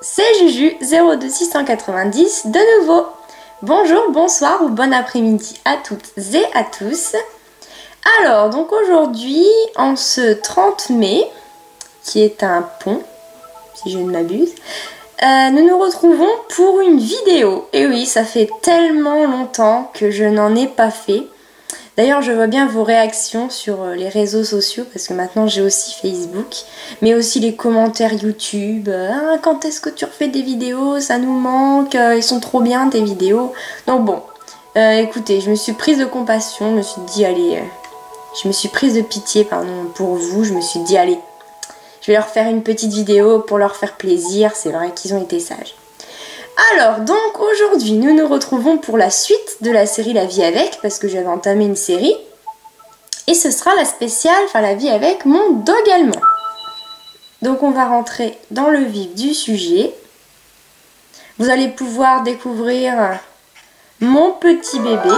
c'est Juju 02690 de nouveau. Bonjour, bonsoir ou bon après-midi à toutes et à tous. Alors, donc aujourd'hui, en ce 30 mai, qui est un pont, si je ne m'abuse, nous nous retrouvons pour une vidéo. Et oui, ça fait tellement longtemps que je n'en ai pas fait. D'ailleurs, je vois bien vos réactions sur les réseaux sociaux, parce que maintenant j'ai aussi Facebook, mais aussi les commentaires YouTube. Ah, quand est-ce que tu refais des vidéos? Ça nous manque, ils sont trop bien tes vidéos. Donc bon, écoutez, je me suis prise de compassion, je me suis dit, allez, je me suis prise de pitié, pardon, pour vous. Je me suis dit, allez, je vais leur faire une petite vidéo pour leur faire plaisir. C'est vrai qu'ils ont été sages. Alors, donc aujourd'hui, nous nous retrouvons pour la suite de la série La vie avec, parce que j'avais entamé une série. Et ce sera la spéciale, enfin la vie avec mon dog allemand. Donc on va rentrer dans le vif du sujet. Vous allez pouvoir découvrir mon petit bébé,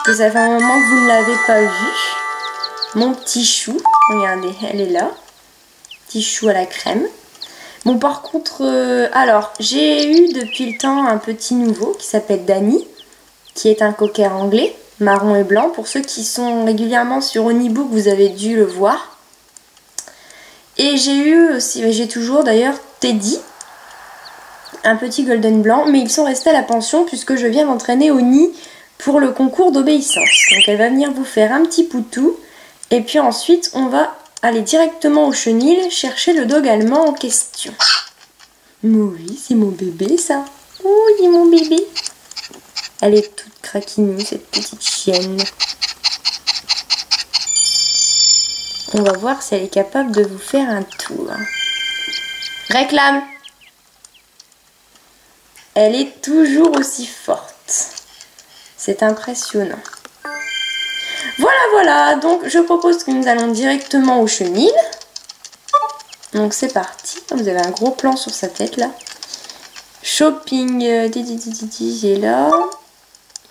que ça fait un moment que vous ne l'avez pas vu. Mon petit chou, regardez, elle est là. Petit chou à la crème. Bon, par contre, alors, j'ai eu depuis le temps un petit nouveau qui s'appelle Danny, qui est un cocker anglais, marron et blanc. Pour ceux qui sont régulièrement sur Honeybook, vous avez dû le voir. Et j'ai eu aussi, j'ai toujours d'ailleurs Teddy, un petit golden blanc, mais ils sont restés à la pension puisque je viens d'entraîner Honey pour le concours d'obéissance. Donc elle va venir vous faire un petit poutou, et puis ensuite on va aller directement au chenil chercher le dog allemand en question. Oui, c'est mon bébé ça. Oui, mon bébé. Elle est toute craquinou, cette petite chienne. On va voir si elle est capable de vous faire un tour. Réclame. Elle est toujours aussi forte. C'est impressionnant. Voilà, donc je propose que nous allons directement au chenil. Donc c'est parti. Vous avez un gros plan sur sa tête là. Shopping, j'ai là.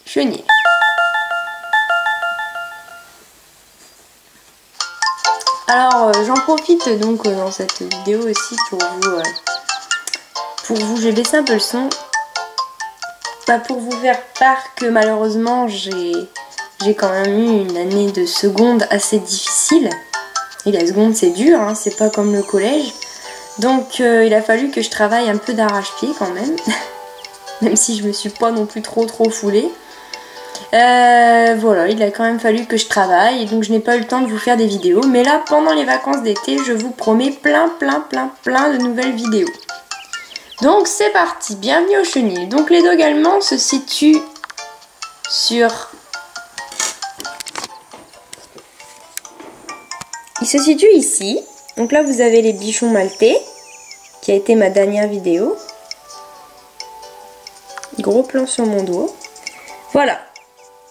Chenil. Alors j'en profite donc dans cette vidéo aussi pour vous, j'ai baissé un peu le son. Pour vous faire part que malheureusement j'ai quand même eu une année de seconde assez difficile. Et la seconde c'est dur, hein, c'est pas comme le collège. Donc il a fallu que je travaille un peu d'arrache-pied quand même. Même si je me suis pas non plus trop foulée. Voilà, il a quand même fallu que je travaille. Et donc je n'ai pas eu le temps de vous faire des vidéos. Mais là, pendant les vacances d'été, je vous promets plein de nouvelles vidéos. Donc c'est parti, bienvenue au chenil. Donc les dogs allemands se situent sur... Il se situe ici. Donc là, vous avez les bichons maltais, qui a été ma dernière vidéo. Gros plan sur mon dos. Voilà.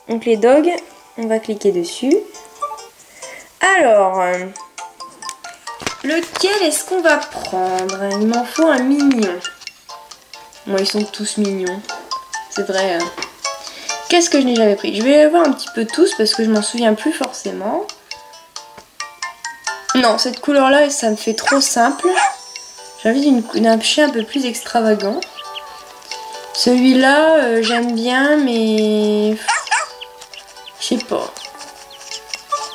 Donc les dogs, on va cliquer dessus. Alors, lequel est-ce qu'on va prendre? Il m'en faut un mignon. Bon, ils sont tous mignons. C'est vrai. Qu'est-ce que je n'ai jamais pris? Je vais les voir un petit peu tous parce que je m'en souviens plus forcément. Non, cette couleur-là, ça me fait trop simple. J'ai envie d'un chien un peu plus extravagant. Celui-là, j'aime bien, mais... Je sais pas.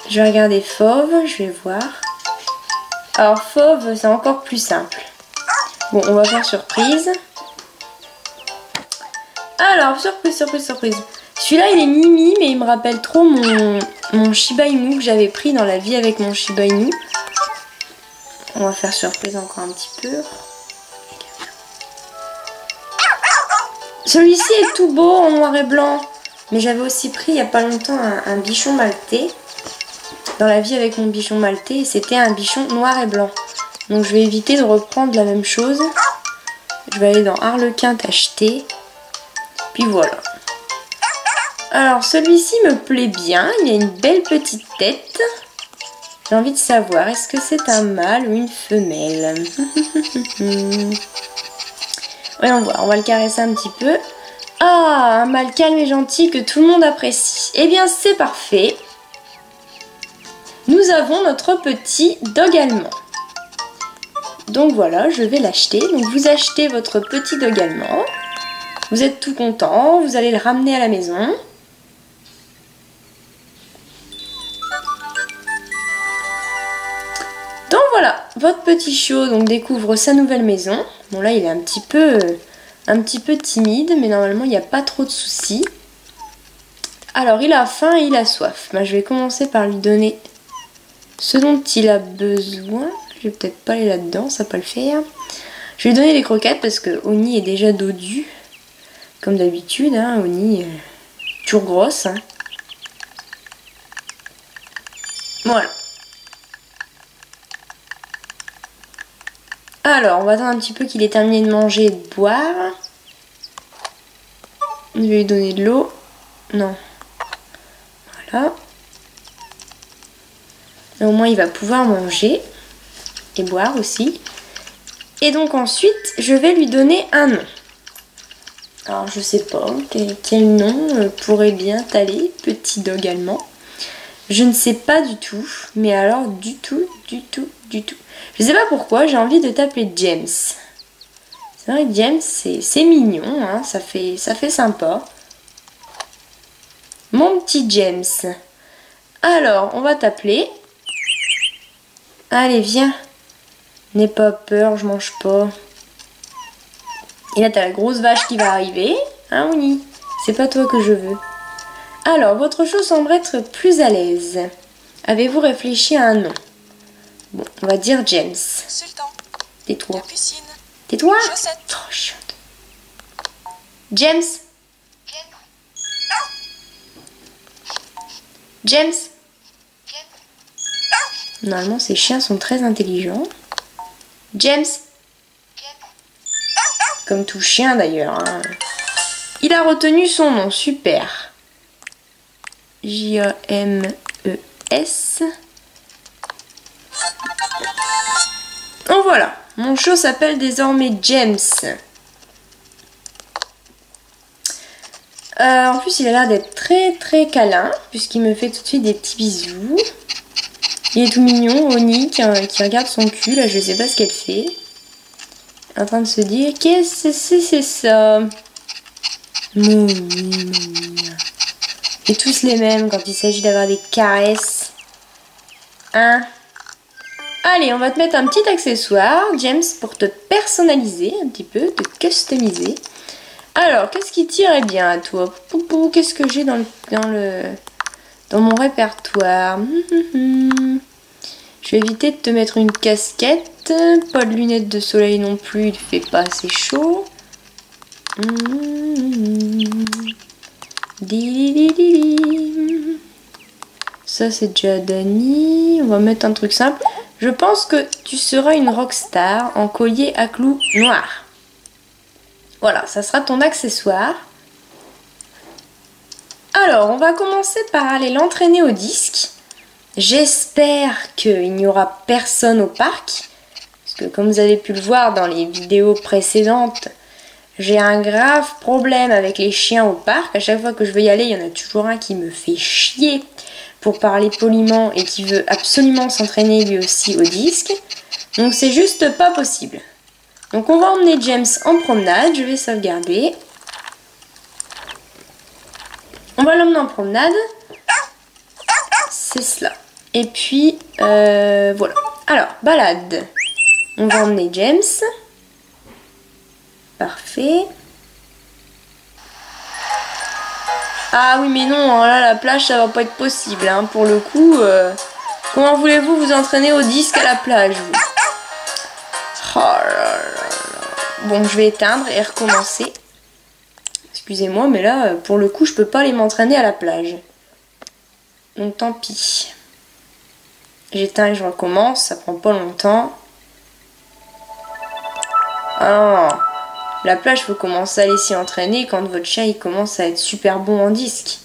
Je vais regarder fauve, je vais voir. Alors, fauve, c'est encore plus simple. Bon, on va faire surprise. Alors, surprise. Celui-là, il est mimi, mais il me rappelle trop mon Shiba Inu que j'avais pris dans la vie avec mon Shiba Inu. On va faire surprise encore un petit peu. Celui-ci est tout beau en noir et blanc. Mais j'avais aussi pris il n'y a pas longtemps un bichon maltais. Dans la vie avec mon bichon maltais. Et c'était un bichon noir et blanc. Donc je vais éviter de reprendre la même chose. Je vais aller dans Harlequin t'acheter. Puis voilà. Alors celui-ci me plaît bien. Il a une belle petite tête. J'ai envie de savoir, est-ce que c'est un mâle ou une femelle? Voyons voir, on va le caresser un petit peu. Ah, un mâle calme et gentil que tout le monde apprécie. Eh bien, c'est parfait. Nous avons notre petit dog allemand. Donc voilà, je vais l'acheter. Donc vous achetez votre petit dog allemand. Vous êtes tout content, vous allez le ramener à la maison. Donc voilà, votre petit chiot donc découvre sa nouvelle maison. Bon là il est un petit peu timide, mais normalement il n'y a pas trop de soucis. Alors il a faim et il a soif. Je vais commencer par lui donner ce dont il a besoin. Je vais peut-être pas aller là-dedans, ça va pas le faire. Je vais lui donner les croquettes parce que Oni est déjà dodu. Comme d'habitude, hein, Oni toujours grosse. Hein. Voilà. Alors, on va attendre un petit peu qu'il ait terminé de manger et de boire. Je vais lui donner de l'eau. Non. Voilà. Et au moins, il va pouvoir manger et boire aussi. Et donc ensuite, je vais lui donner un nom. Alors, je sais pas quel nom pourrait bien aller, petit dog allemand. Je ne sais pas du tout, mais alors du tout. Je sais pas pourquoi, j'ai envie de t'appeler James. C'est vrai que James, c'est mignon, hein, ça fait sympa. Mon petit James. Alors, on va t'appeler. Allez, viens. N'aie pas peur, je mange pas. Et là, t'as la grosse vache qui va arriver. Hein, Oni? C'est pas toi que je veux. Alors, votre chose semble être plus à l'aise. Avez-vous réfléchi à un nom? Bon, on va dire James. Sultan. Tais-toi. Capucine. Tais-toi. Chaussette. Trop chiante. James. James. Normalement, ces chiens sont très intelligents. James. Comme tout chien d'ailleurs. Hein. Il a retenu son nom, super. J-A-M-E-S. Donc voilà, mon chiot s'appelle désormais James. En plus, il a l'air d'être très câlin, puisqu'il me fait tout de suite des petits bisous. Il est tout mignon, Oni, qui regarde son cul, là, je sais pas ce qu'elle fait. En train de se dire, qu'est-ce que c'est ça? Et tous les mêmes quand il s'agit d'avoir des caresses. Hein? Allez, on va te mettre un petit accessoire, James, pour te personnaliser un petit peu, te customiser. Alors, qu'est-ce qui t'irait bien à toi? Qu'est-ce que j'ai dans mon répertoire? Je vais éviter de te mettre une casquette. Pas de lunettes de soleil non plus, il fait pas assez chaud. Ça, c'est déjà Dani. On va mettre un truc simple. Je pense que tu seras une rockstar en collier à clous noirs. Voilà, ça sera ton accessoire. Alors, on va commencer par aller l'entraîner au disque. J'espère qu'il n'y aura personne au parc. Parce que comme vous avez pu le voir dans les vidéos précédentes, j'ai un grave problème avec les chiens au parc. À chaque fois que je veux y aller, il y en a toujours un qui me fait chier, pour parler poliment, et qui veut absolument s'entraîner lui aussi au disque. Donc c'est juste pas possible. Donc on va emmener James en promenade. Je vais sauvegarder. On va l'emmener en promenade. C'est cela. Et puis, voilà. Alors, balade. On va emmener James. Parfait. Ah oui, mais non, là, la plage, ça va pas être possible. Hein. Pour le coup, comment voulez-vous vous entraîner au disque à la plage, vous? Oh là là là. Bon, je vais éteindre et recommencer. Excusez-moi, mais là, pour le coup, je peux pas aller m'entraîner à la plage. Donc, tant pis. J'éteins et je recommence, ça prend pas longtemps. Ah non. La plage, il faut commencer à aller s'y entraîner quand votre chien il commence à être super bon en disque.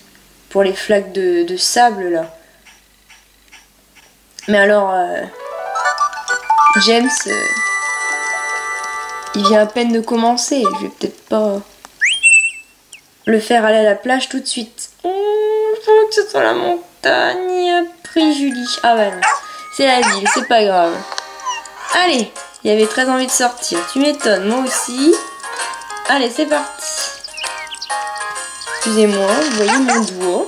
Pour les flaques de sable, là. Mais alors, James, il vient à peine de commencer. Je vais peut-être pas le faire aller à la plage tout de suite. Oh, je veux que ce soit la montagne. Après, Julie. Ah bah non. C'est la ville, c'est pas grave. Allez, Il avait très envie de sortir. Tu m'étonnes, moi aussi. Allez, c'est parti. Excusez-moi, vous voyez mon doigt.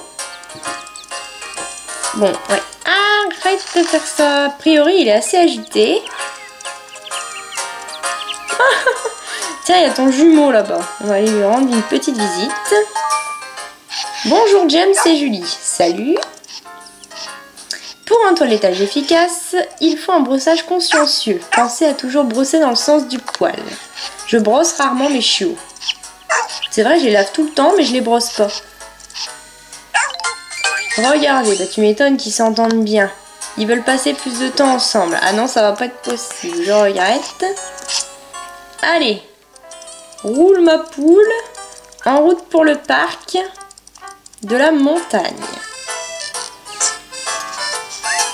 Bon, ouais. Arrête de faire ça. A priori, il est assez agité. Tiens, il y a ton jumeau là-bas. On va aller lui rendre une petite visite. Bonjour James, c'est Julie. Salut. Pour un toilettage efficace, il faut un brossage consciencieux. Pensez à toujours brosser dans le sens du poil. Je brosse rarement mes chiots. C'est vrai, je les lave tout le temps, mais je les brosse pas. Regardez, bah tu m'étonnes qu'ils s'entendent bien. Ils veulent passer plus de temps ensemble. Ah non, ça va pas être possible. Je regrette. Allez. Roule ma poule. En route pour le parc de la montagne.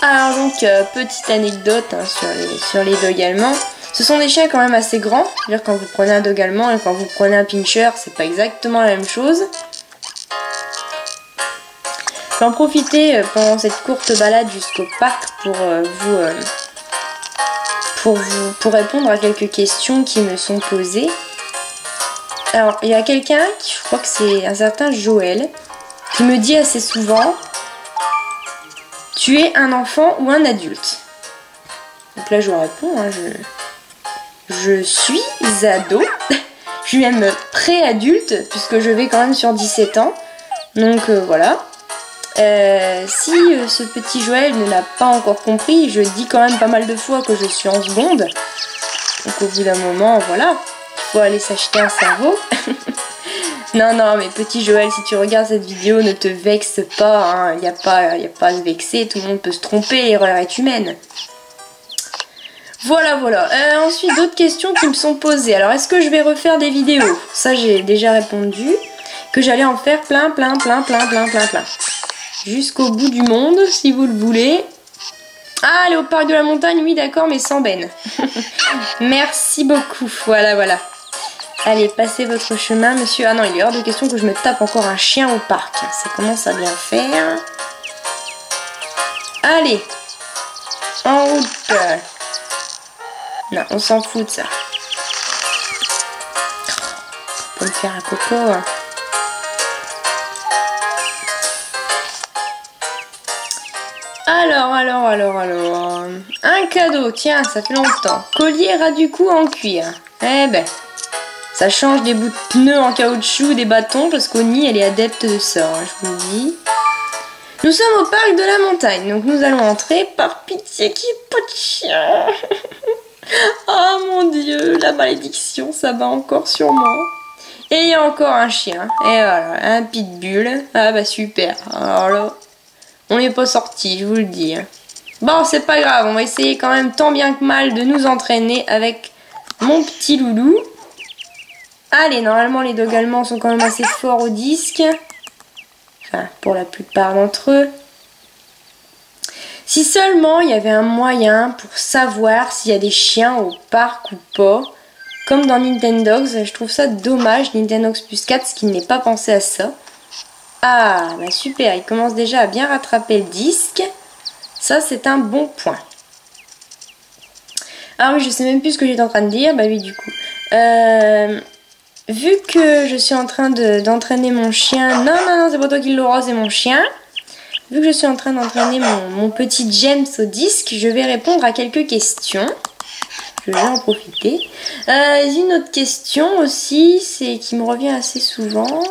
Alors donc, petite anecdote hein, sur les dogs allemands. Ce sont des chiens quand même assez grands. C'est-à-dire quand vous prenez un dog allemand et quand vous prenez un pinscher, c'est pas exactement la même chose. Je vais en profiter pendant cette courte balade jusqu'au parc pour répondre à quelques questions qui me sont posées. Alors, il y a quelqu'un, je crois que c'est un certain Joël, qui me dit assez souvent « Tu es un enfant ou un adulte ?» Donc là, je réponds, hein, je suis ado, je suis même pré-adulte, puisque je vais quand même sur 17 ans. Donc voilà. Si ce petit Joël ne l'a pas encore compris, je dis quand même pas mal de fois que je suis en seconde. Donc au bout d'un moment, voilà, il faut aller s'acheter un cerveau. Non, mais petit Joël, si tu regardes cette vidéo, ne te vexe pas, il n'y a pas à se vexer, tout le monde peut se tromper, l'erreur est humaine. Voilà. Ensuite, d'autres questions qui me sont posées. Alors, est-ce que je vais refaire des vidéos? Ça, j'ai déjà répondu. Que j'allais en faire plein. Jusqu'au bout du monde, si vous le voulez. Ah, aller au parc de la montagne, oui, d'accord, mais sans Ben. Merci beaucoup. Voilà. Allez, passez votre chemin, monsieur. Ah non, il est hors de question que je me tape encore un chien au parc. Ça commence à bien faire. Allez. En route. Non, on s'en fout de ça. On peut me faire un coco. Hein. Alors. Un cadeau, tiens, ça fait longtemps. Collier ras du cou en cuir. Eh ben, ça change des bouts de pneus en caoutchouc, des bâtons, parce qu'Oni, elle est adepte de ça, hein, je vous le dis. Nous sommes au parc de la montagne, donc nous allons entrer. Par pitié, qu'il n'y ait pas de chien. Oh mon Dieu, la malédiction, ça va encore sur moi. Et il y a encore un chien. Et voilà, un pitbull. Ah bah super. Alors là, on n'est pas sorti, je vous le dis. Bon, c'est pas grave, on va essayer quand même tant bien que mal de nous entraîner avec mon petit loulou. Allez, normalement les dogs allemands sont quand même assez forts au disque. Enfin, pour la plupart d'entre eux. Si seulement il y avait un moyen pour savoir s'il y a des chiens au parc ou pas. Comme dans Nintendogs, je trouve ça dommage, Nintendogs Plus 4, ce qu'il n'est pas pensé à ça. Ah, bah super, il commence déjà à bien rattraper le disque. Ça, c'est un bon point. Ah oui, je sais même plus ce que j'étais en train de dire. Bah oui, du coup. Vu que je suis en train d'entraîner mon chien... Non, c'est pas toi qui l'auras, c'est mon chien. Vu que je suis en train d'entraîner mon petit James au disque, je vais répondre à quelques questions. Je vais en profiter. Une autre question aussi, c'est qui me revient assez souvent.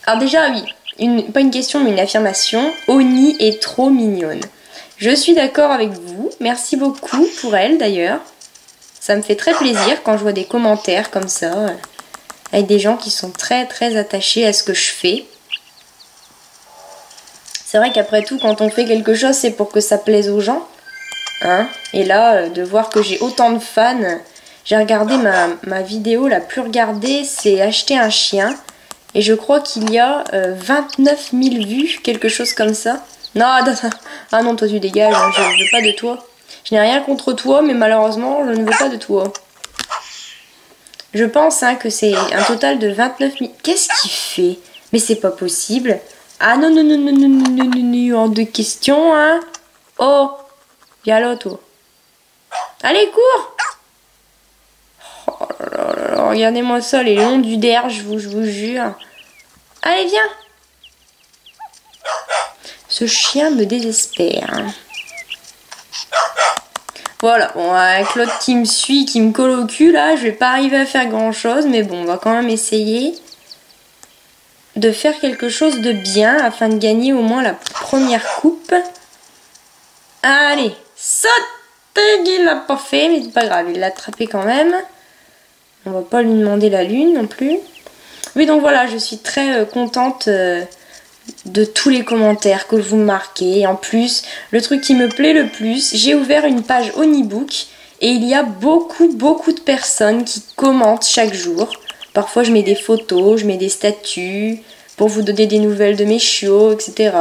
Alors déjà, oui, pas une question, mais une affirmation. Oni est trop mignonne. Je suis d'accord avec vous. Merci beaucoup pour elle, d'ailleurs. Ça me fait très plaisir quand je vois des commentaires comme ça, avec des gens qui sont très attachés à ce que je fais. C'est vrai qu'après tout, quand on fait quelque chose, c'est pour que ça plaise aux gens. Hein, et là, de voir que j'ai autant de fans, j'ai regardé ma vidéo la plus regardée, c'est acheter un chien. Et je crois qu'il y a 29 000 vues, quelque chose comme ça. Non, ah non, toi tu dégages, hein, je veux pas de toi. Je n'ai rien contre toi, mais malheureusement, je ne veux pas de toi. Je pense hein, que c'est un total de 29 000... Qu'est-ce qu'il fait? Mais c'est pas possible. Ah non, hors de question, hein. Oh, viens là, toi. Allez, cours! Oh là là là là, regardez-moi ça, les longs du derrière, je vous jure. Allez, viens! Ce chien me désespère. Voilà, bon, avec l'autre qui me suit, qui me colle au cul, là, je vais pas arriver à faire grand-chose, mais bon, on va quand même essayer de faire quelque chose de bien afin de gagner au moins la première coupe. Allez, saute! Il l'a pas fait, mais c'est pas grave, il l'a attrapé quand même. On va pas lui demander la lune non plus. Oui, donc voilà, je suis très contente de tous les commentaires que vous marquez. En plus, le truc qui me plaît le plus, j'ai ouvert une page Honeybook et il y a beaucoup de personnes qui commentent chaque jour. Parfois, je mets des photos, je mets des statuts pour vous donner des nouvelles de mes chiots, etc.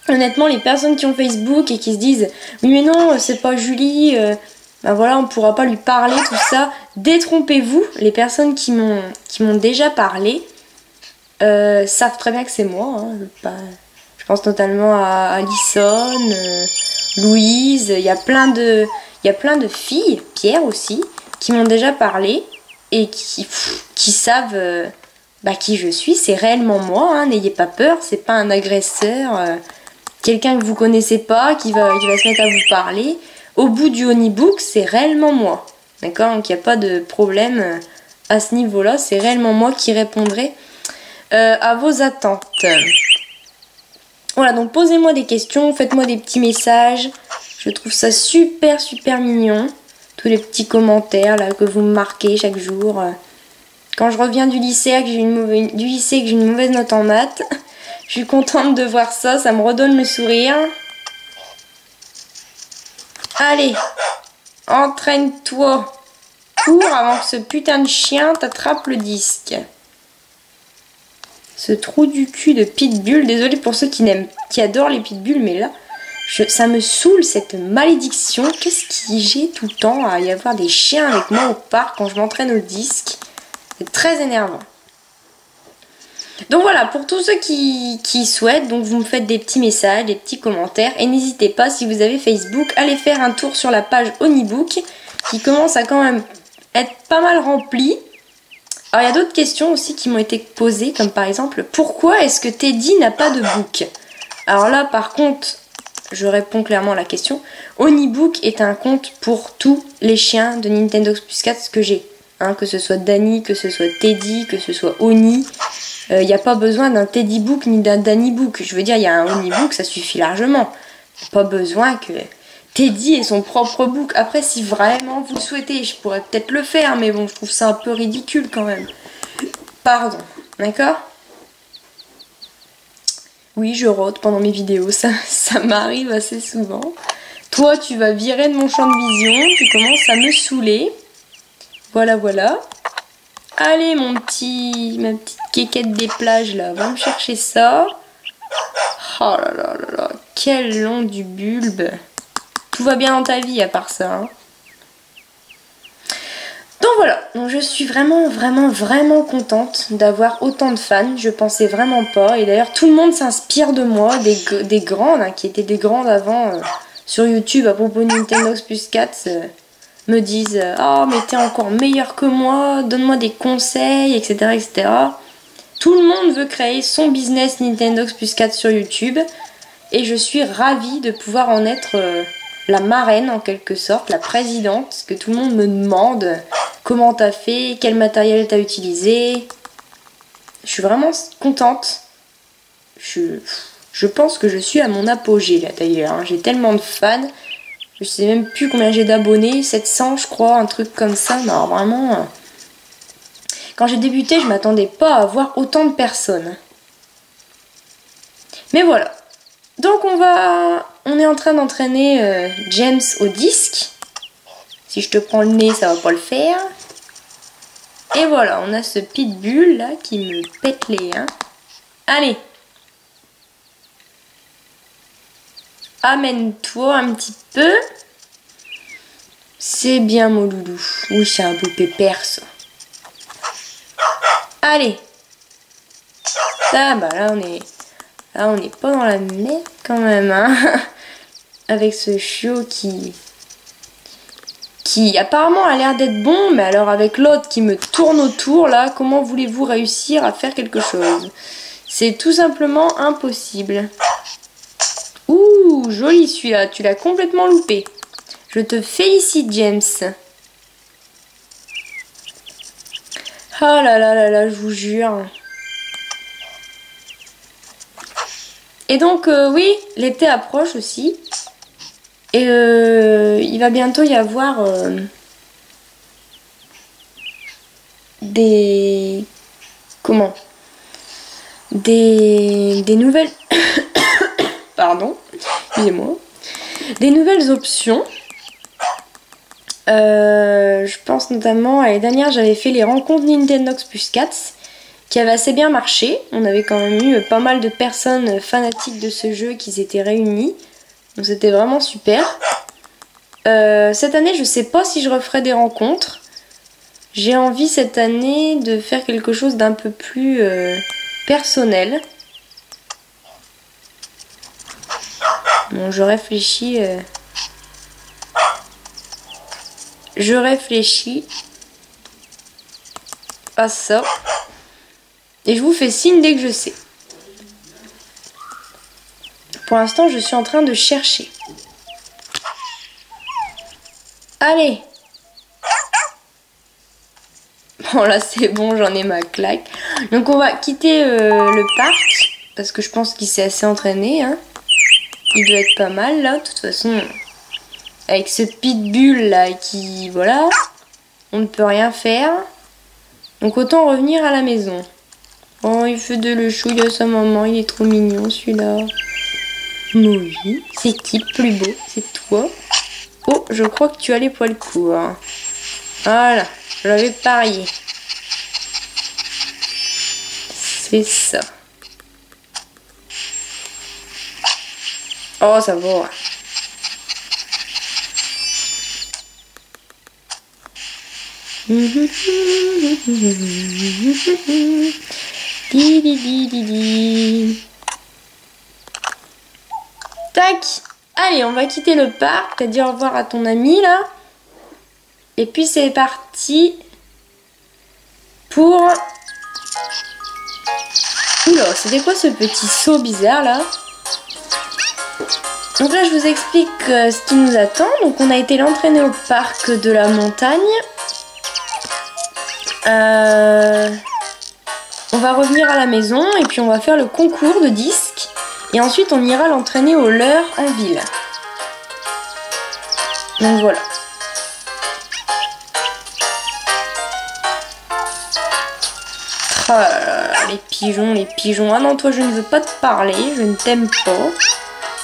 Honnêtement, les personnes qui ont Facebook et qui se disent « Oui mais non, c'est pas Julie, ben voilà, on pourra pas lui parler, tout ça », détrompez-vous, les personnes qui m'ont déjà parlé savent très bien que c'est moi. Hein. Je pense notamment à Alison, Louise, il y a plein de filles, Pierre aussi, qui m'ont déjà parlé et qui savent qui je suis. C'est réellement moi, hein, n'ayez pas peur, c'est pas un agresseur. Quelqu'un que vous connaissez pas, qui va se mettre à vous parler. Au bout du Honeybook, c'est réellement moi. D'accord? Donc il n'y a pas de problème à ce niveau-là. C'est réellement moi qui répondrai à vos attentes. Voilà, donc posez-moi des questions, faites-moi des petits messages. Je trouve ça super mignon. Tous les petits commentaires là que vous me marquez chaque jour. Quand je reviens du lycée et que j'ai une mauvaise note en maths, je suis contente de voir ça, ça me redonne le sourire. Allez, entraîne-toi. Cours avant que ce putain de chien t'attrape le disque. Ce trou du cul de pitbull. Désolée pour ceux qui adorent les pitbulls, mais là, ça me saoule cette malédiction. Qu'est-ce que j'ai tout le temps à y avoir des chiens avec moi au parc quand je m'entraîne au disque? C'est très énervant. Donc voilà, pour tous ceux qui souhaitent, donc vous me faites des petits messages, des petits commentaires. Et n'hésitez pas, si vous avez Facebook, allez faire un tour sur la page Honeybook, qui commence à quand même être pas mal remplie. Alors il y a d'autres questions aussi qui m'ont été posées, comme par exemple, pourquoi est-ce que Teddy n'a pas de book? Alors là, par contre, je réponds clairement à la question. Honeybook est un compte pour tous les chiens de Nintendo Plus 4 que j'ai. Hein, que ce soit Danny, que ce soit Teddy, que ce soit Oni. Il n'y a pas besoin d'un Teddy Book ni d'un Danny Book. Je veux dire, il y a un Honeybook, ça suffit largement. Il n'y a pas besoin que Teddy ait son propre book. Après, si vraiment vous le souhaitez, je pourrais peut-être le faire, mais bon, je trouve ça un peu ridicule quand même. Pardon, d'accord? Oui, je rôde pendant mes vidéos, ça m'arrive assez souvent. Toi, tu vas virer de mon champ de vision, tu commences à me saouler. Voilà, voilà. Allez, ma petite quéquette des plages, là, va me chercher ça. Oh là là là là, quel long du bulbe. Tout va bien dans ta vie à part ça. Hein. Donc voilà, donc je suis vraiment contente d'avoir autant de fans. Je pensais vraiment pas. Et d'ailleurs, tout le monde s'inspire de moi, des grandes, hein, qui étaient des grandes avant sur YouTube à propos de Nintendo Plus 4. Me disent « Oh, mais t'es encore meilleur que moi, donne-moi des conseils, etc. etc. » Tout le monde veut créer son business Nintendo Plus 4 sur YouTube. Et je suis ravie de pouvoir en être la marraine, en quelque sorte, la présidente. Que tout le monde me demande comment t'as fait, quel matériel t'as utilisé. Je suis vraiment contente. Je pense que je suis à mon apogée, là, d'ailleurs. Hein. J'ai tellement de fans. Je sais même plus combien j'ai d'abonnés, 700 je crois, un truc comme ça. Non, vraiment. Quand j'ai débuté, je m'attendais pas à avoir autant de personnes. Mais voilà. Donc on est en train d'entraîner James au disque. Si je te prends le nez, ça va pas le faire. Et voilà, on a ce pitbull là qui me pète les hein. Allez. Amène-toi un petit peu. C'est bien mon loulou. Oui, c'est un beau pépère ça. Allez. Ça, bah là on est pas dans la merde quand même, hein. Avec ce chiot qui qui apparemment a l'air d'être bon, mais alors avec l'autre qui me tourne autour, là, comment voulez-vous réussir à faire quelque chose? C'est tout simplement impossible. Ouh, joli celui-là, tu l'as complètement loupé. Je te félicite, James. Oh là là là là, je vous jure. Et donc, oui, l'été approche aussi. Et il va bientôt y avoir des... Comment? Des nouvelles... Pardon, excusez-moi. Des nouvelles options. Je pense notamment, l'année dernière, j'avais fait les rencontres Nintendox plus 4 qui avaient assez bien marché. On avait quand même eu pas mal de personnes fanatiques de ce jeu qui s'étaient réunies. Donc c'était vraiment super. Cette année, je sais pas si je referai des rencontres. J'ai envie cette année de faire quelque chose d'un peu plus personnel. Bon, je réfléchis. Je réfléchis à ça. Et je vous fais signe dès que je sais. Pour l'instant, je suis en train de chercher. Allez. Bon, là, c'est bon, j'en ai ma claque. Donc, on va quitter le parc. Parce que je pense qu'il s'est assez entraîné. Hein. Il doit être pas mal, là. De toute façon, avec ce pitbull, là, qui... Voilà. On ne peut rien faire. Donc, autant revenir à la maison. Oh, il fait de le chouille à sa maman. Il est trop mignon, celui-là. Oui, c'est qui le plus beau? C'est toi. Oh, je crois que tu as les poils courts. Voilà, je l'avais parié. C'est ça. Oh, ça va. Di di di di di. Tac. Allez, on va quitter le parc. T'as dit au revoir à ton ami là. Et puis c'est parti pour... Oula, c'était quoi ce petit saut bizarre là? Donc là je vous explique ce qui nous attend. Donc on a été l'entraîner au parc de la montagne. On va revenir à la maison et puis on va faire le concours de disques. Et ensuite on ira l'entraîner au leurre en ville. Donc voilà. Oh là là là, les pigeons, les pigeons. Ah non, toi je ne veux pas te parler, je ne t'aime pas.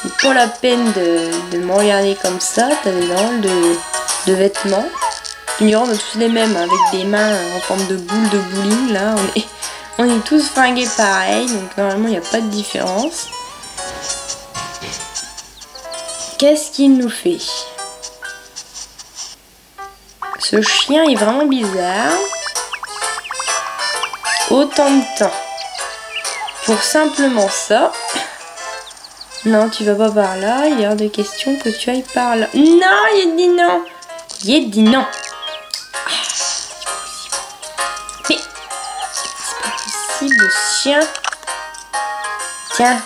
C'est pas la peine de me regarder comme ça, t'as des drôles de vêtements. On a tous les mêmes, avec des mains en forme de boule de bowling, là. On est tous fringués pareil, donc normalement il n'y a pas de différence. Qu'est-ce qu'il nous fait? Ce chien est vraiment bizarre. Autant de temps pour simplement ça. Non, tu vas pas par là. Il est hors de question que tu ailles par là. Non, il a dit non. Il a dit non. Mais c'est pas possible, ce chien. Tiens.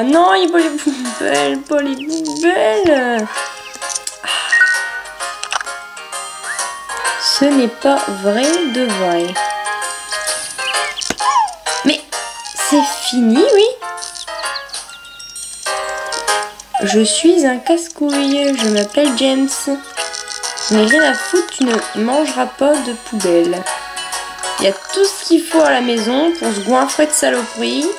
Non, il est pas les poubelles, pas les poubelles. Ce n'est pas vrai de vrai. Mais c'est fini, oui. Je suis un casse-couille. Je m'appelle James. Mais rien à foutre, tu ne mangeras pas de poubelle. Il y a tout ce qu'il faut à la maison pour se goinfrer de saloperies.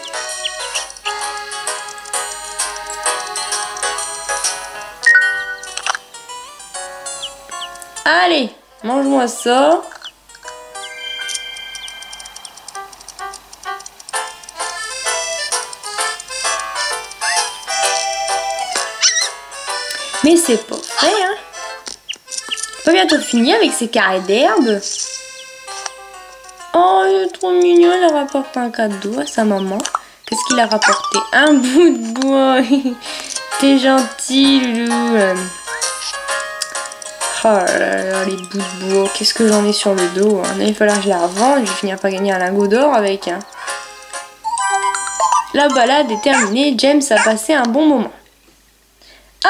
Allez, mange-moi ça. Mais c'est pas vrai, hein. Pas bientôt fini avec ces carrés d'herbe. Oh, il est trop mignon, il a rapporté un cadeau à sa maman. Qu'est-ce qu'il a rapporté? Un bout de bois. T'es gentil, Loulou. Oh là là, les bouts de bois. Qu'est-ce que j'en ai sur le dos, hein. Il va falloir que je la revende. Je vais finir par gagner un lingot d'or avec. Hein. La balade est terminée. James a passé un bon moment.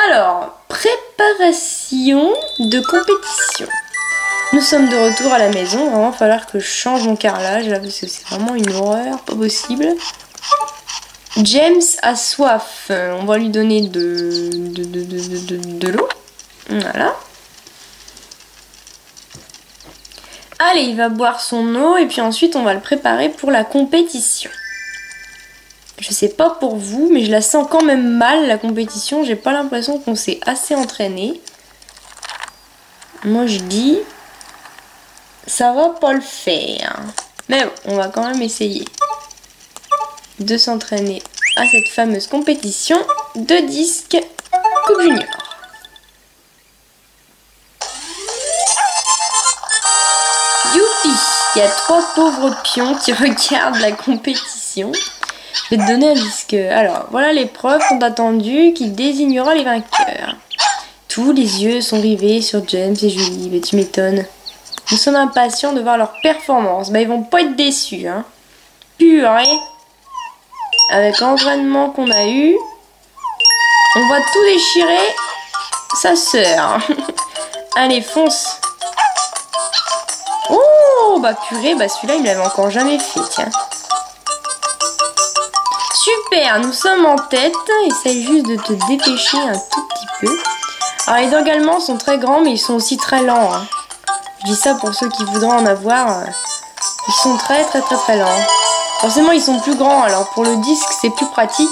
Alors, préparation de compétition. Nous sommes de retour à la maison. Il va vraiment falloir que je change mon carrelage là, parce que c'est vraiment une horreur, pas possible. James a soif. On va lui donner de l'eau. Voilà. Allez, il va boire son eau et puis ensuite on va le préparer pour la compétition. Je sais pas pour vous, mais je la sens quand même mal la compétition. J'ai pas l'impression qu'on s'est assez entraîné. Moi je dis, ça va pas le faire. Mais bon, on va quand même essayer de s'entraîner à cette fameuse compétition de disque Coupe Junior. Youpi! Il y a 3 pauvres pions qui regardent la compétition. Je vais te donner un disque. Alors, voilà l'épreuve tant attendue qui désignera les vainqueurs. Tous les yeux sont rivés sur James et Julie. Mais tu m'étonnes. Nous sommes impatients de voir leur performance. Bah, ils vont pas être déçus, hein. Purée! Avec l'entraînement qu'on a eu, on va tout déchirer sa sœur. Allez, fonce. Oh, bah purée, bah celui-là, il me l'avait encore jamais fait, tiens. Super, nous sommes en tête. Essaye juste de te dépêcher un tout petit peu. Alors, les dogs allemands sont très grands, mais ils sont aussi très lents. Hein. Je dis ça pour ceux qui voudraient en avoir. Ils sont très lents. Forcément, ils sont plus grands, alors pour le disque, c'est plus pratique.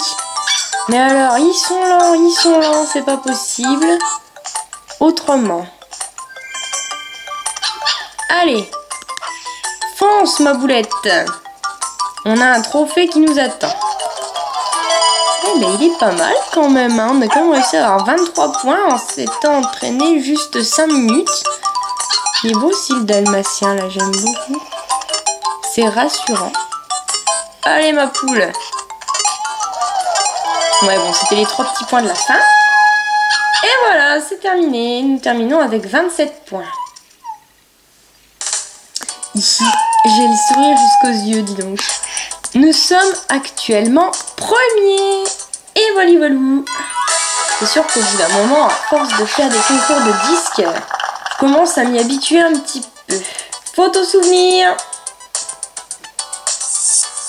Mais alors, ils sont lents, c'est pas possible. Autrement. Allez, fonce ma boulette. On a un trophée qui nous attend. Eh ben, il est pas mal quand même, hein. On a quand même réussi à avoir 23 points en s'étant entraîné juste 5 minutes. Il est beau aussi le dalmatien, là, j'aime beaucoup. C'est rassurant. Allez ma poule. Ouais bon, c'était les 3 petits points de la fin. Et voilà, c'est terminé. Nous terminons avec 27 points. Ici, j'ai le sourire jusqu'aux yeux, dis donc. Nous sommes actuellement premiers. Et voilà, voilà. C'est sûr qu'au bout d'un moment, à force de faire des concours de disques, je commence à m'y habituer un petit peu. Photo souvenir.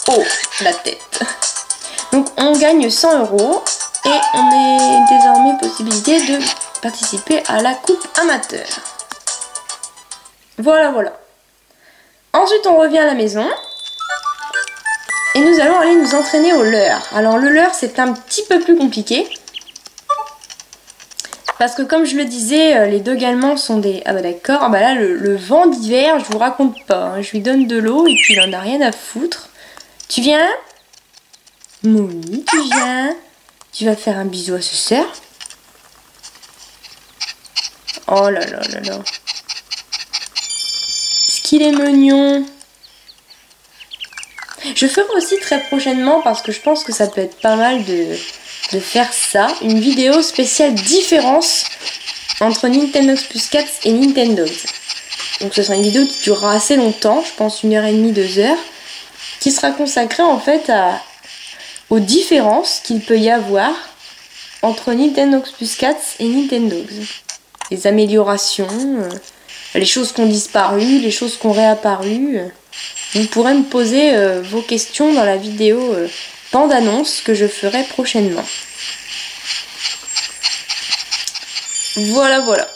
Oh, la tête. Donc on gagne 100 € et on a désormais possibilité de participer à la coupe amateur. Voilà, voilà. Ensuite on revient à la maison et nous allons aller nous entraîner au leurre. Alors le leurre c'est un petit peu plus compliqué. Parce que comme je le disais, les dogs allemands sont des... Ah bah d'accord, ah bah là le vent d'hiver, je vous raconte pas. Hein. Je lui donne de l'eau et puis il en a rien à foutre. Tu viens? Oui, tu viens. Tu vas faire un bisou à ce sœur. Oh là là là là. Est-ce qu'il est mignon? Je ferai aussi très prochainement, parce que je pense que ça peut être pas mal de faire ça, une vidéo spéciale différence entre Nintendogs Plus Cats et Nintendogs. Donc ce sera une vidéo qui durera assez longtemps, je pense 1h30, 2 heures. Qui sera consacré en fait aux différences qu'il peut y avoir entre Nintendogs Plus Cats et Nintendogs. Les améliorations, les choses qui ont disparu, les choses qui ont réapparu. Vous pourrez me poser vos questions dans la vidéo bande-annonce que je ferai prochainement. Voilà, voilà.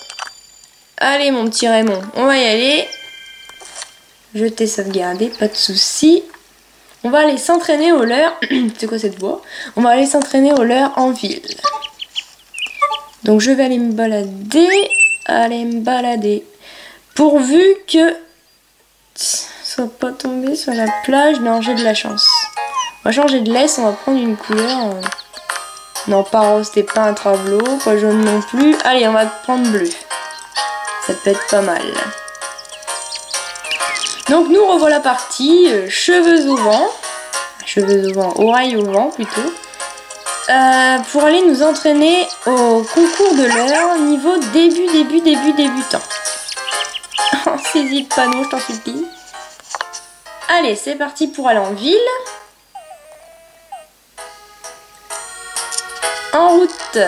Allez mon petit Raymond, on va y aller. Je t'ai sauvegardé, pas de soucis. On va aller s'entraîner au leurre. C'est quoi cette voix? On va aller s'entraîner au leurre en ville. Donc je vais aller me balader. Aller me balader. Pourvu que... soit pas tombé sur la plage. Non, j'ai de la chance. On va changer de laisse. On va prendre une couleur... Non, pas rose, c'était pas un travelot. Pas jaune non plus. Allez, on va prendre bleu. Ça peut être pas mal. Donc nous revoilà partis, cheveux au vent, oreilles au vent plutôt. pour aller nous entraîner au concours de l'heure, niveau débutant. Saisis le panneau, je t'en supplie. Allez, c'est parti pour aller en ville. En route.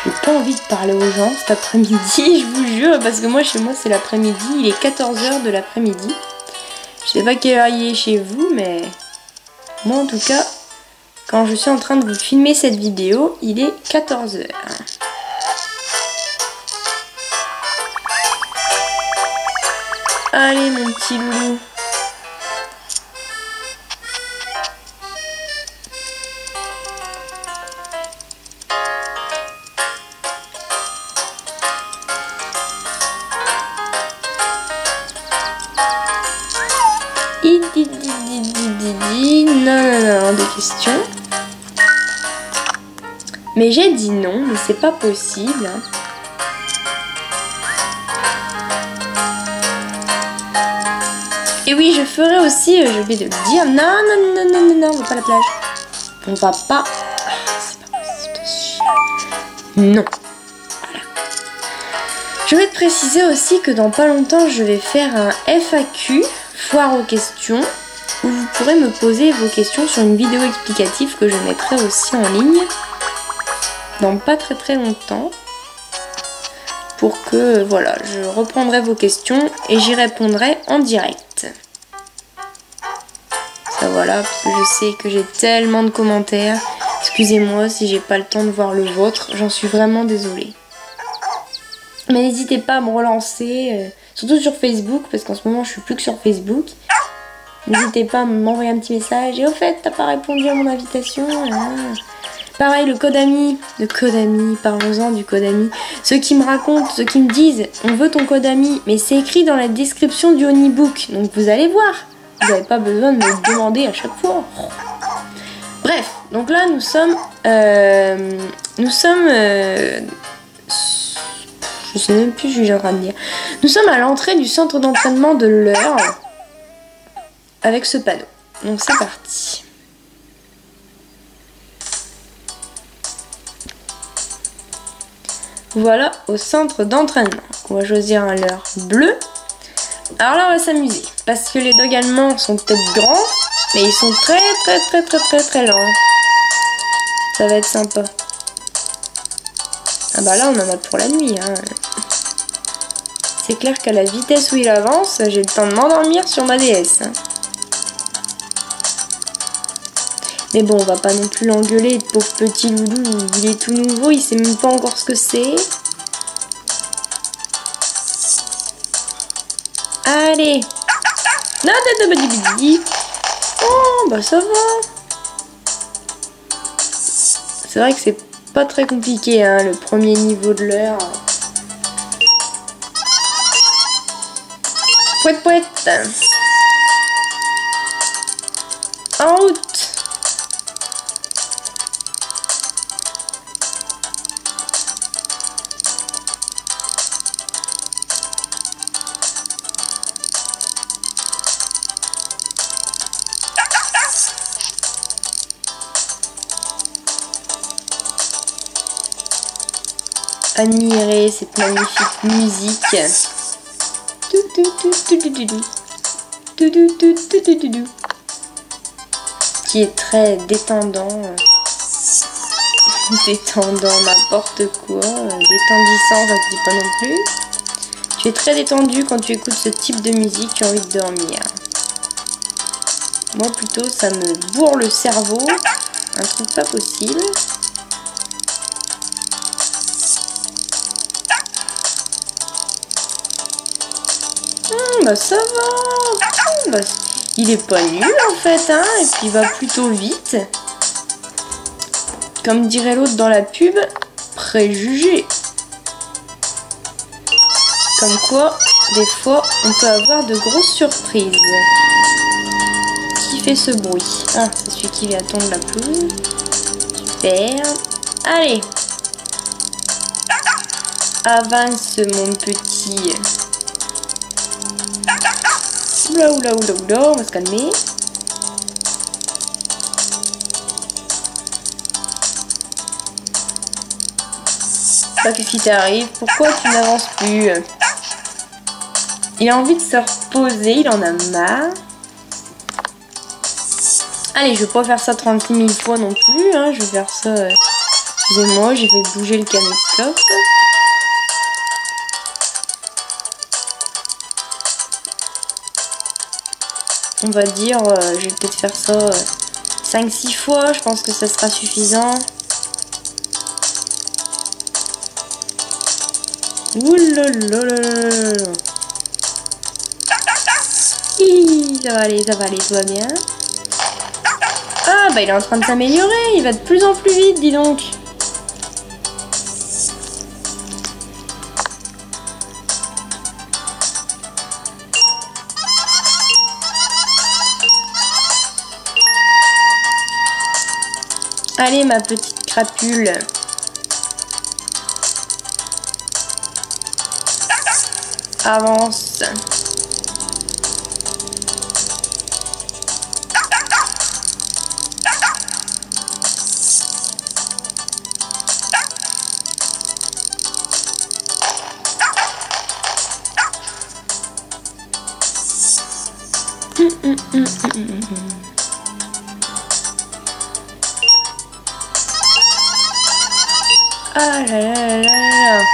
J'ai pas envie de parler aux gens cet après-midi, je vous jure, parce que moi, chez moi, c'est l'après-midi. Il est 14h de l'après-midi. Je sais pas quelle heure il est chez vous, mais moi, en tout cas, quand je suis en train de vous filmer cette vidéo, il est 14h. Allez, mon petit loulou. Non, des questions. Mais j'ai dit non, mais c'est pas possible. Et oui, je ferai aussi, j'ai oublié de le dire. Non, on va pas à la plage. On va pas. C'est pas possible. Non. Voilà. Je vais te préciser aussi que dans pas longtemps, je vais faire un FAQ, foire aux questions, où vous pourrez me poser vos questions sur une vidéo explicative que je mettrai aussi en ligne dans pas très longtemps, pour que voilà, je reprendrai vos questions et j'y répondrai en direct. Ça voilà, parce que je sais que j'ai tellement de commentaires. Excusez-moi si j'ai pas le temps de voir le vôtre, j'en suis vraiment désolée. Mais n'hésitez pas à me relancer, surtout sur Facebook, parce qu'en ce moment je suis plus que sur Facebook. N'hésitez pas à m'envoyer un petit message. Et au fait, t'as pas répondu à mon invitation. Pareil, le code ami, parlons-en du code ami. Ceux qui me racontent, ceux qui me disent, on veut ton code ami, mais c'est écrit dans la description du Honeybook, donc vous allez voir. Vous n'avez pas besoin de me le demander à chaque fois. Bref, donc là nous sommes, je sais même plus ce que je suis en train de dire. Nous sommes à l'entrée du centre d'entraînement de l'heure avec ce panneau. Donc c'est parti. Voilà au centre d'entraînement. On va choisir un leurre bleu. Alors là on va s'amuser parce que les dogs allemands sont peut-être grands, mais ils sont très lents. Ça va être sympa. Ah bah là on en a pour la nuit. Hein. C'est clair qu'à la vitesse où il avance, j'ai le temps de m'endormir sur ma DS. Hein. Mais bon, on va pas non plus l'engueuler, pauvre petit loulou, il est tout nouveau, il sait même pas encore ce que c'est. Allez. Non, oh, bah ça va. C'est vrai que c'est pas très compliqué, hein, le premier niveau de l'heure. Pouette. En route. Admirer cette magnifique musique qui est très détendant, n'importe quoi, détendissant, ça se dit pas non plus. Tu es très détendu quand tu écoutes ce type de musique, tu as envie de dormir. Moi plutôt ça me bourre le cerveau, un truc pas possible. Bah ça va. Bah, il est pas nul en fait, hein, et puis il va plutôt vite. Comme dirait l'autre dans la pub, préjugé. Comme quoi, des fois, on peut avoir de grosses surprises. Qui fait ce bruit? Ah, c'est celui qui vient tondre la pelouse. Super. Allez. Avance mon petit. Oula, oula, oula, oula, on va se calmer. Qu'est-ce qui t'arrive? Pourquoi tu n'avances plus? Il a envie de se reposer, il en a marre. Allez, je vais pas faire ça 36 000 fois non plus, hein. Je vais faire ça... Excusez-moi, j'ai fait bouger le caméscope. On va dire, je vais peut-être faire ça 5-6 fois, je pense que ça sera suffisant. Oulala. Ça va aller, tout va bien. Ah bah il est en train de s'améliorer, il va de plus en plus vite, dis donc. Allez ma petite crapule. Avance. Ah là là là là là.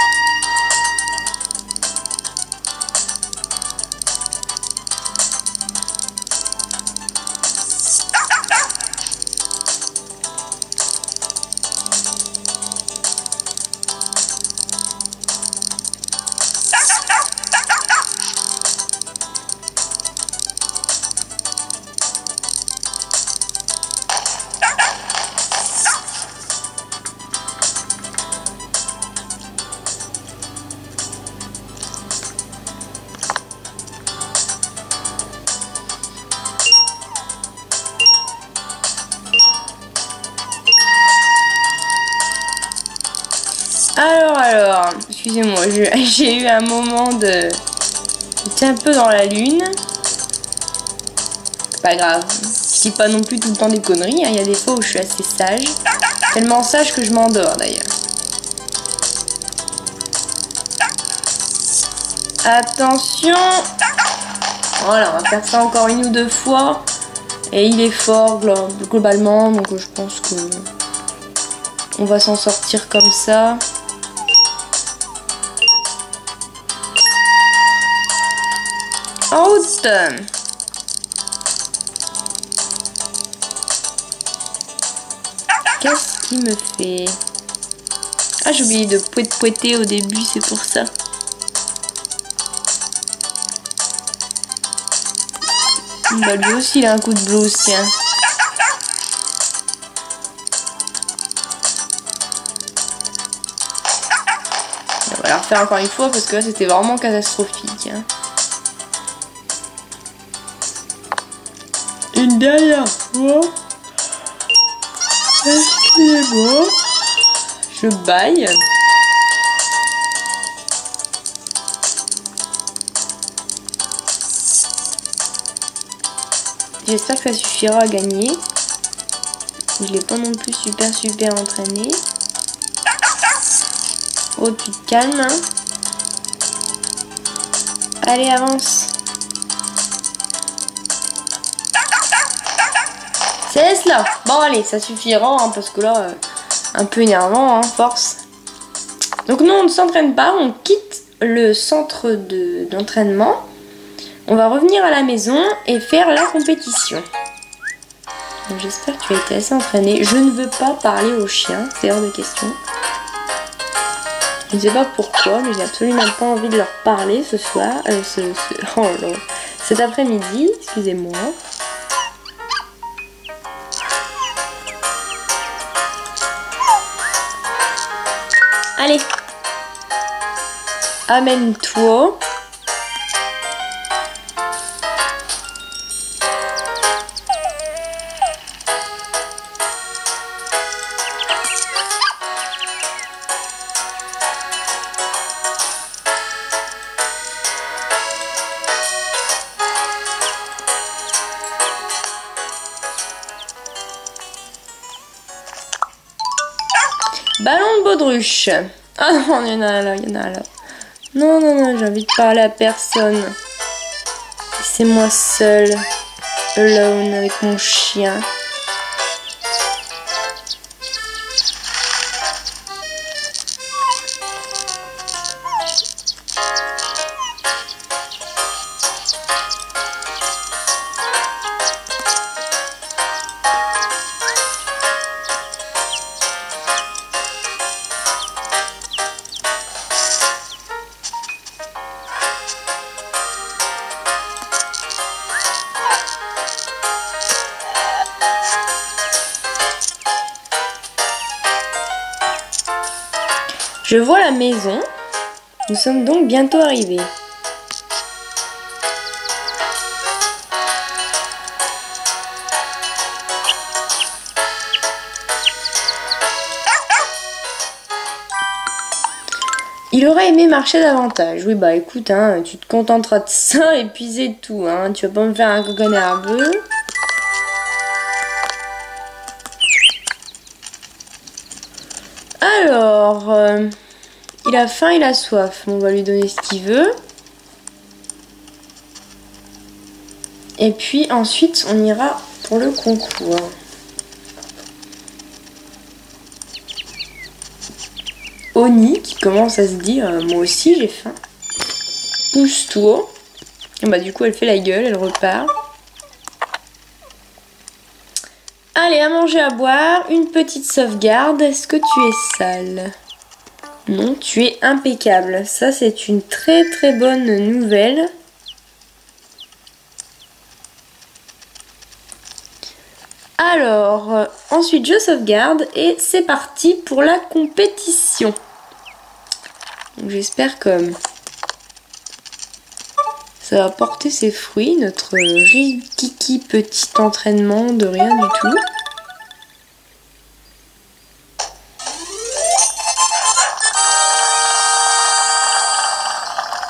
Alors, excusez-moi, j'ai eu un moment de... J'étais un peu dans la lune. C'est pas grave. Je dis pas non plus tout le temps des conneries, hein. Il y a des fois où je suis assez sage. Tellement sage que je m'endors d'ailleurs. Attention. Voilà, on va faire ça encore 1 ou 2 fois. Et il est fort globalement, donc je pense que... On va s'en sortir comme ça. Out. Qu'est-ce qu'il me fait? Ah, j'ai oublié de pouetter au début, c'est pour ça. Bah lui aussi il a un coup de blues, tiens. On va la refaire encore une fois parce que là c'était vraiment catastrophique, hein. Une dernière fois. Excusez-moi. Je baille. J'espère que ça suffira à gagner. Je l'ai pas non plus super entraîné. Oh, tu te calmes, hein. Allez, avance. C'est cela. Bon, allez, ça suffira, hein, parce que là, un peu énervant, hein, force. Donc non, on ne s'entraîne pas, on quitte le centre d'entraînement. On va revenir à la maison et faire la compétition. J'espère que tu as été assez entraîné. Je ne veux pas parler aux chiens, c'est hors de question. Je ne sais pas pourquoi, mais j'ai absolument pas envie de leur parler ce soir. Oh là, cet après-midi, excusez-moi. Allez, amène-toi. Ballon de baudruche. Ah non, il y en a là, il y en a là. Non, non, non, j'ai envie de parler à personne. C'est moi seule, alone, avec mon chien. Je vois la maison. Nous sommes donc bientôt arrivés. Il aurait aimé marcher davantage. Oui, bah écoute, hein, tu te contenteras de ça et puis c'est tout. Hein. Tu vas pas me faire un coco nerveux. Alors, il a faim, il a soif. On va lui donner ce qu'il veut. Et puis ensuite, on ira pour le concours. Oni qui commence à se dire moi aussi j'ai faim. Pousse-toi. Et bah du coup elle fait la gueule, elle repart. Allez, à manger, à boire, une petite sauvegarde. Est-ce que tu es sale? Non, tu es impeccable. Ça c'est une très très bonne nouvelle. Alors, ensuite je sauvegarde et c'est parti pour la compétition. J'espère que ça va porter ses fruits, notre rikiki petit entraînement de rien du tout.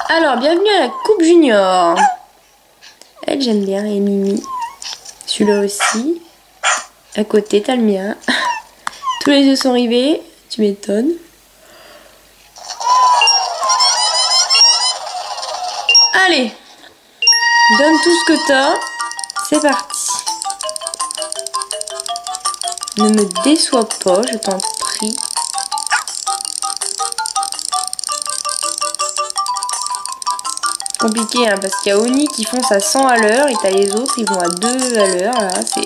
Alors, bienvenue à la Coupe Junior. Elle, j'aime bien, et Mimi. Celui-là aussi. À côté, t'as le mien. Tous les yeux sont rivés, tu m'étonnes. Allez, donne tout ce que t'as. C'est parti. Ne me déçois pas, je t'en prie. Compliqué, hein, parce qu'il y a Oni qui fonce à 100 à l'heure et t'as les autres, ils vont à 2 à l'heure. Là, c'est...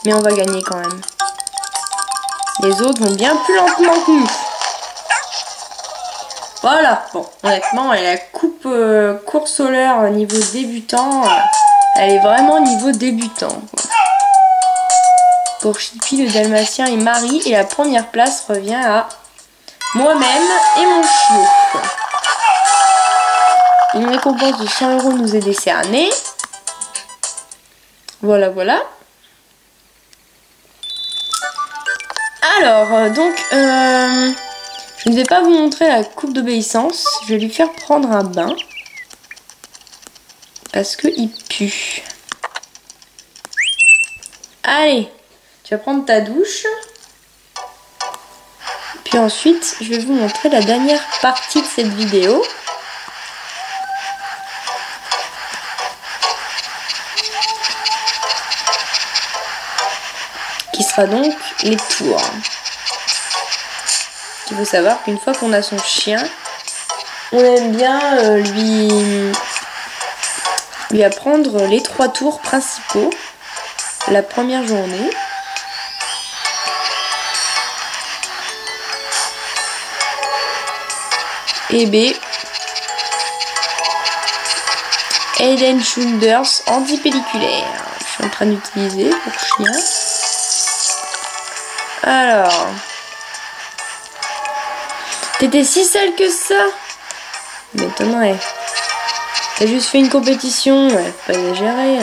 Mais on va gagner quand même. Les autres vont bien plus lentement que nous. Voilà, bon, honnêtement, et la coupe course au leurre niveau débutant, elle est vraiment niveau débutant. Quoi. Pour Chippy, le dalmatien et Marie, et la première place revient à moi-même et mon chiot. Une récompense de 100 € nous est décernée. Voilà, voilà. Alors, donc, je ne vais pas vous montrer la coupe d'obéissance. Je vais lui faire prendre un bain. Parce qu'il pue. Allez, tu vas prendre ta douche. Puis ensuite, je vais vous montrer la dernière partie de cette vidéo. Qui sera donc les tours. Il faut savoir qu'une fois qu'on a son chien, on aime bien lui apprendre les 3 tours principaux la première journée. Et B, Head and Shoulders antipelliculaire. Je suis en train d'utiliser pour chien. Alors, t'étais si sale que ça? M'étonnerait. T'as juste fait une compétition, ouais, faut pas exagérer.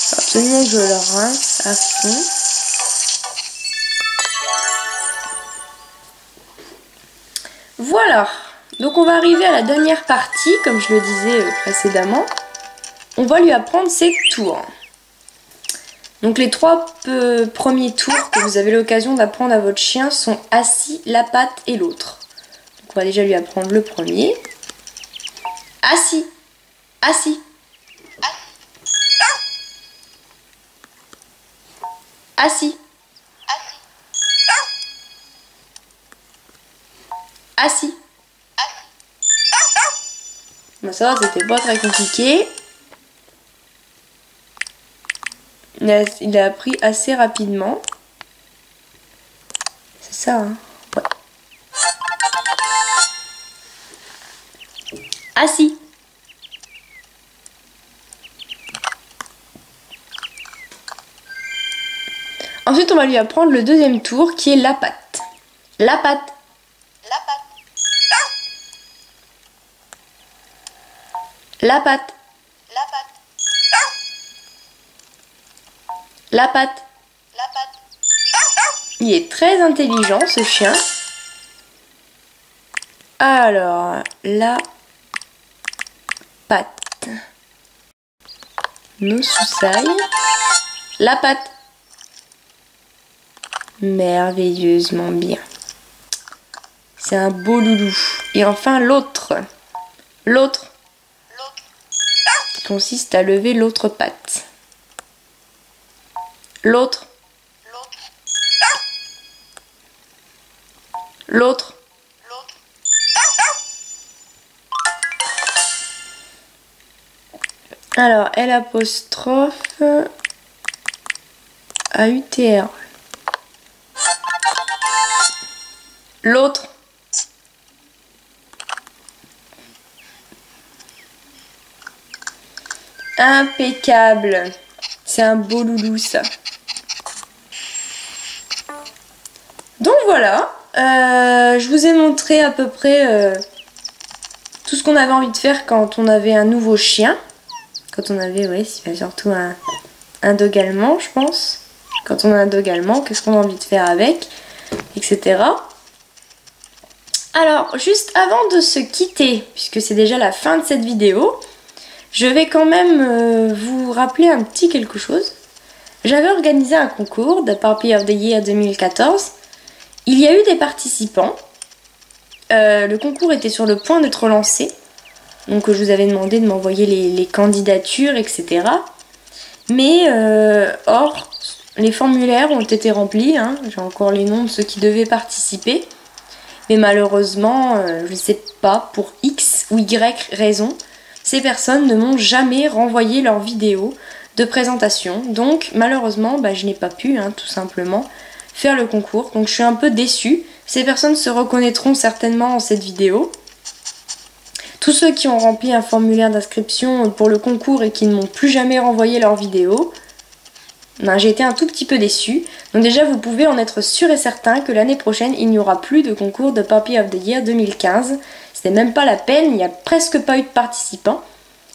Faut absolument que je le rince à fond. Voilà, donc on va arriver à la dernière partie, comme je le disais précédemment. On va lui apprendre ses tours. Donc les 3 premiers tours que vous avez l'occasion d'apprendre à votre chien sont assis, la patte et l'autre. Donc on va déjà lui apprendre le premier. Assis, assis. Assis. Assis. Bon, ça va, c'était pas très compliqué. Il a appris assez rapidement. C'est ça, hein? Ouais. Assis. Ensuite, on va lui apprendre le deuxième tour qui est la patte. La patte. La patte. La patte. La patte. La patte. La patte. Il est très intelligent ce chien. Alors, la patte. Nos soussailles. La patte. Merveilleusement bien. C'est un beau loulou. Et enfin l'autre. L'autre. Qui consiste à lever l'autre patte. L'autre. L'autre. Alors, L apostrophe A-U-T-R. L'autre. Impeccable. C'est un beau loulou ça. Donc voilà. Je vous ai montré à peu près tout ce qu'on avait envie de faire quand on avait un nouveau chien. Quand on avait, ouais, surtout un dog allemand, je pense. Quand on a un dog allemand, qu'est-ce qu'on a envie de faire avec, etc. Alors, juste avant de se quitter, puisque c'est déjà la fin de cette vidéo, je vais quand même vous rappeler un petit quelque chose. J'avais organisé un concours de Puppy of the Year 2014. Il y a eu des participants. Le concours était sur le point d'être lancé. Donc je vous avais demandé de m'envoyer les candidatures, etc. Mais or, les formulaires ont été remplis. Hein. J'ai encore les noms de ceux qui devaient participer. Mais malheureusement, je ne sais pas, pour X ou Y raison, ces personnes ne m'ont jamais renvoyé leur vidéo de présentation. Donc malheureusement, je n'ai pas pu, hein, tout simplement, faire le concours. Donc je suis un peu déçue. Ces personnes se reconnaîtront certainement en cette vidéo. Tous ceux qui ont rempli un formulaire d'inscription pour le concours et qui ne m'ont plus jamais renvoyé leur vidéo, j'ai été un tout petit peu déçue. Donc déjà, vous pouvez en être sûr et certain que l'année prochaine, il n'y aura plus de concours de Puppy of the Year 2015. C'était même pas la peine, il n'y a presque pas eu de participants.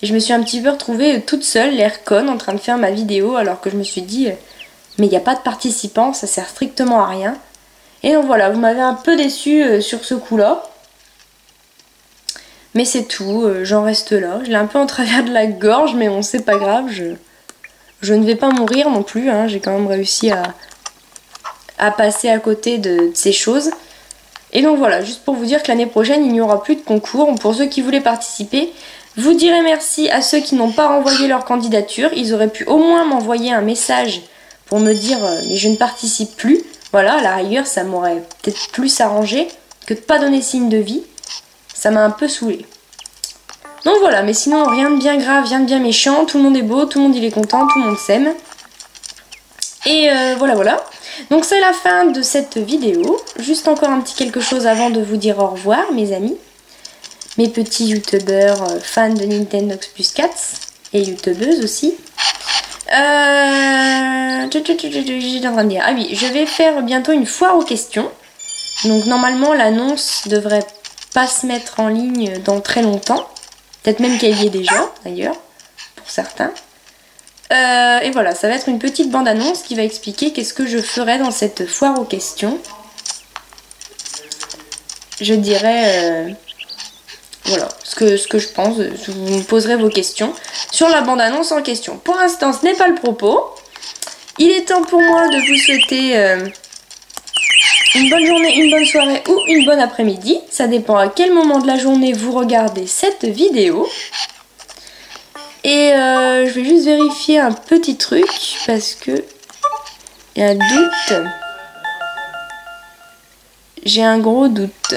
Et je me suis un petit peu retrouvée toute seule, l'air conne, en train de faire ma vidéo, alors que je me suis dit, mais il n'y a pas de participants, ça sert strictement à rien. Et donc voilà, vous m'avez un peu déçue sur ce coup-là. Mais c'est tout, j'en reste là. Je l'ai un peu en travers de la gorge, mais bon, c'est pas grave, je ne vais pas mourir non plus, hein. J'ai quand même réussi à passer à côté de ces choses. Et donc voilà, juste pour vous dire que l'année prochaine, il n'y aura plus de concours. Pour ceux qui voulaient participer, vous direz merci à ceux qui n'ont pas renvoyé leur candidature. Ils auraient pu au moins m'envoyer un message pour me dire mais je ne participe plus. Voilà, à la rigueur, ça m'aurait peut-être plus arrangé que de pas donner signe de vie. Ça m'a un peu saoulée. Donc voilà, mais sinon rien de bien grave, rien de bien méchant. Tout le monde est beau, tout le monde il est content, tout le monde s'aime. Et voilà. Donc c'est la fin de cette vidéo. Juste encore un petit quelque chose avant de vous dire au revoir, mes amis. Mes petits youtubeurs fans de Nintendogs Plus Cats et youtubeuses aussi. J'étais en train de dire, ah oui, je vais faire bientôt une foire aux questions. Donc normalement l'annonce devrait pas se mettre en ligne dans très longtemps. Peut-être même qu'elle y est déjà, d'ailleurs, pour certains. Et voilà, ça va être une petite bande-annonce qui va expliquer qu'est-ce que je ferai dans cette foire aux questions. je dirai voilà ce que je pense. Vous me poserez vos questions sur la bande-annonce en question. Pour l'instant, ce n'est pas le propos. Il est temps pour moi de vous souhaiter une bonne journée, une bonne soirée ou une bonne après-midi. Ça dépend à quel moment de la journée vous regardez cette vidéo. Et je vais juste vérifier un petit truc parce que il y a un doute. J'ai un gros doute.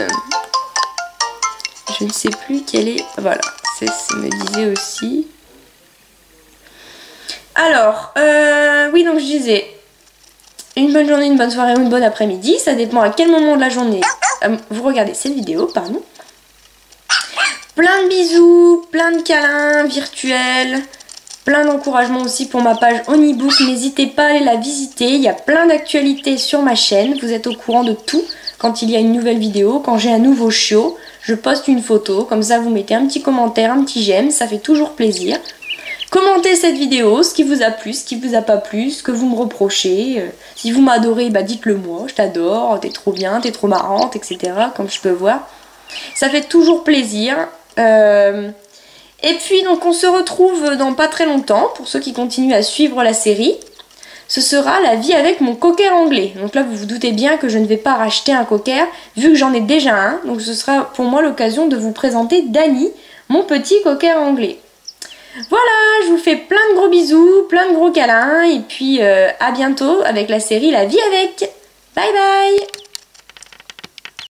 Je ne sais plus quelle est... Voilà, c'est ce que me disait aussi. Alors, oui, donc je disais... Une bonne journée, une bonne soirée ou une bonne après-midi. Ça dépend à quel moment de la journée vous regardez cette vidéo, pardon. Plein de bisous, plein de câlins virtuels. Plein d'encouragements aussi pour ma page Honeybook. N'hésitez pas à aller la visiter. Il y a plein d'actualités sur ma chaîne. Vous êtes au courant de tout. Quand il y a une nouvelle vidéo, quand j'ai un nouveau chiot, je poste une photo. Comme ça, vous mettez un petit commentaire, un petit j'aime. Ça fait toujours plaisir. Commentez cette vidéo, ce qui vous a plu, ce qui vous a pas plu, ce que vous me reprochez. Si vous m'adorez, bah dites-le moi. Je t'adore, t'es trop bien, t'es trop marrante, etc. Comme je peux voir. Ça fait toujours plaisir. Et puis, donc, on se retrouve dans pas très longtemps. Pour ceux qui continuent à suivre la série. Ce sera la vie avec mon cocker anglais. Donc là, vous vous doutez bien que je ne vais pas racheter un cocker, vu que j'en ai déjà un. Donc ce sera pour moi l'occasion de vous présenter Danny, mon petit cocker anglais. Voilà, je vous fais plein de gros bisous, plein de gros câlins. Et puis à bientôt avec la série La vie avec. Bye bye.